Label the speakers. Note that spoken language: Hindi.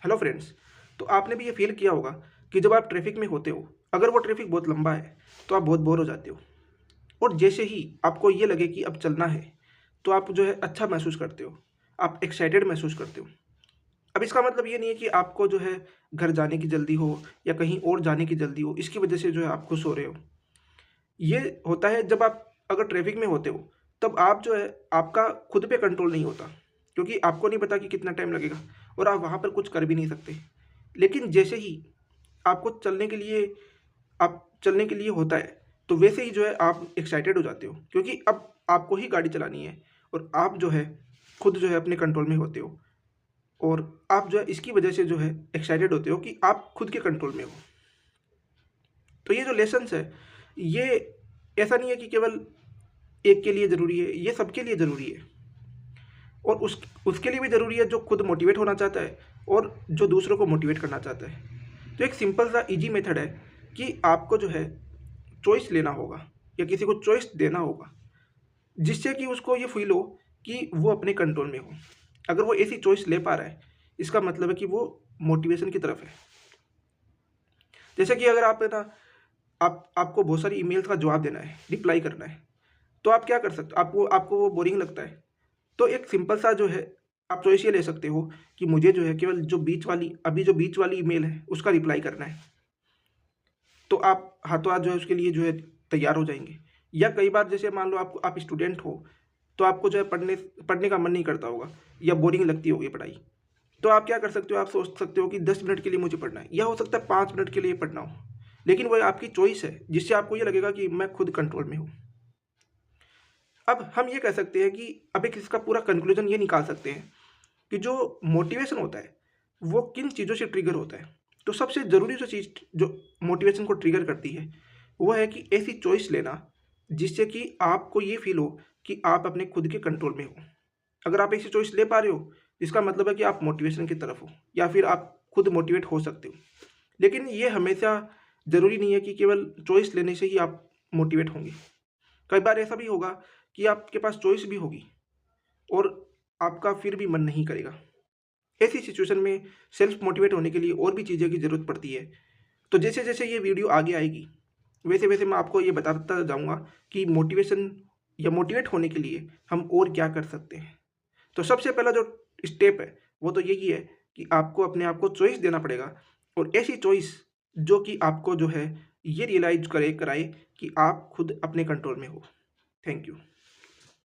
Speaker 1: Hello friends. तो आपने भी ये फील किया होगा कि जब आप ट्रैफिक में होते हो, अगर वो ट्रैफिक बहुत लंबा है तो आप बहुत बोर हो जाते हो। और जैसे ही आपको ये लगे कि अब चलना है, तो आप जो है अच्छा महसूस करते हो, आप एक्साइटेड महसूस करते हो। अब इसका मतलब ये नहीं है कि आपको जो है घर जाने की जल्दी हो या कहीं और जाने की जल्दी हो, इसकी वजह से जो है आप खुश हो रहे हो। ये होता है जब आप अगर ट्रैफिक में होते हो, तब आप जो है आपका खुद पे कंट्रोल नहीं होता, क्योंकि आपको नहीं पता कि कितना टाइम लगेगा और आप वहाँ पर कुछ कर भी नहीं सकते। लेकिन जैसे ही आपको चलने के लिए होता है, तो वैसे ही जो है आप एक्साइटेड हो जाते हो, क्योंकि अब आपको ही गाड़ी चलानी है और आप जो है खुद जो है अपने कंट्रोल में होते हो। और आप जो है इसकी वजह से जो है एक्साइटेड होते हो कि आप खुद के कंट्रोल में हो। तो ये जो लेसन्स है, ये ऐसा नहीं है कि केवल एक के लिए ज़रूरी है, ये सबके लिए ज़रूरी है। और उसके लिए भी ज़रूरी है जो खुद मोटिवेट होना चाहता है और जो दूसरों को मोटिवेट करना चाहता है। तो एक सिंपल सा ईजी मेथड है कि आपको जो है चॉइस लेना होगा या किसी को चॉइस देना होगा, जिससे कि उसको ये फील हो कि वो अपने कंट्रोल में हो। अगर वो ऐसी चॉइस ले पा रहा है, इसका मतलब है कि वो मोटिवेशन की तरफ है। जैसे कि अगर आप है ना, आपको बहुत सारी ईमेल्स का जवाब देना है, रिप्लाई करना है, तो आप क्या कर सकते हो? आपको आपको वो बोरिंग लगता है, तो एक सिंपल सा जो है आप चॉइस ये ले सकते हो कि मुझे जो है केवल जो बीच वाली ईमेल है उसका रिप्लाई करना है। तो आप हाथों हाथ जो है उसके लिए जो है तैयार हो जाएंगे। या कई बार जैसे मान लो आप स्टूडेंट हो, तो आपको जो है पढ़ने पढ़ने का मन नहीं करता होगा या बोरिंग लगती होगी पढ़ाई। तो आप क्या कर सकते हो? आप सोच सकते हो कि 10 मिनट के लिए मुझे पढ़ना है, या हो सकता है 5 मिनट के लिए पढ़ना हो, लेकिन वो आपकी चॉइस है, जिससे आपको ये लगेगा कि मैं खुद कंट्रोल में हूँ। अब हम ये कह सकते हैं कि अब एक इसका पूरा कंक्लूजन ये निकाल सकते हैं कि जो मोटिवेशन होता है, वो किन चीज़ों से ट्रिगर होता है। तो सबसे ज़रूरी जो चीज़ जो मोटिवेशन को ट्रिगर करती है, वो है कि ऐसी चॉइस लेना जिससे कि आपको ये फ़ील हो कि आप अपने खुद के कंट्रोल में हो। अगर आप ऐसी चॉइस ले पा रहे हो, इसका मतलब है कि आप मोटिवेशन की तरफ हो या फिर आप खुद मोटिवेट हो सकते हो। लेकिन ये हमेशा ज़रूरी नहीं है कि केवल चॉइस लेने से ही आप मोटिवेट होंगे। कई बार ऐसा भी होगा कि आपके पास चॉइस भी होगी और आपका फिर भी मन नहीं करेगा। ऐसी सिचुएशन में सेल्फ मोटिवेट होने के लिए और भी चीज़ों की ज़रूरत पड़ती है। तो जैसे-जैसे ये वीडियो आगे आएगी, वैसे-वैसे मैं आपको ये बताता जाऊँगा कि मोटिवेशन या मोटिवेट होने के लिए हम और क्या कर सकते हैं। तो सबसे पहला जो स्टेप है, वो तो यही है कि आपको अपने आप को चॉइस देना पड़ेगा, और ऐसी चॉइस जो कि आपको जो है ये रियलाइज़ कराए कि आप खुद अपने कंट्रोल में हो। Thank you.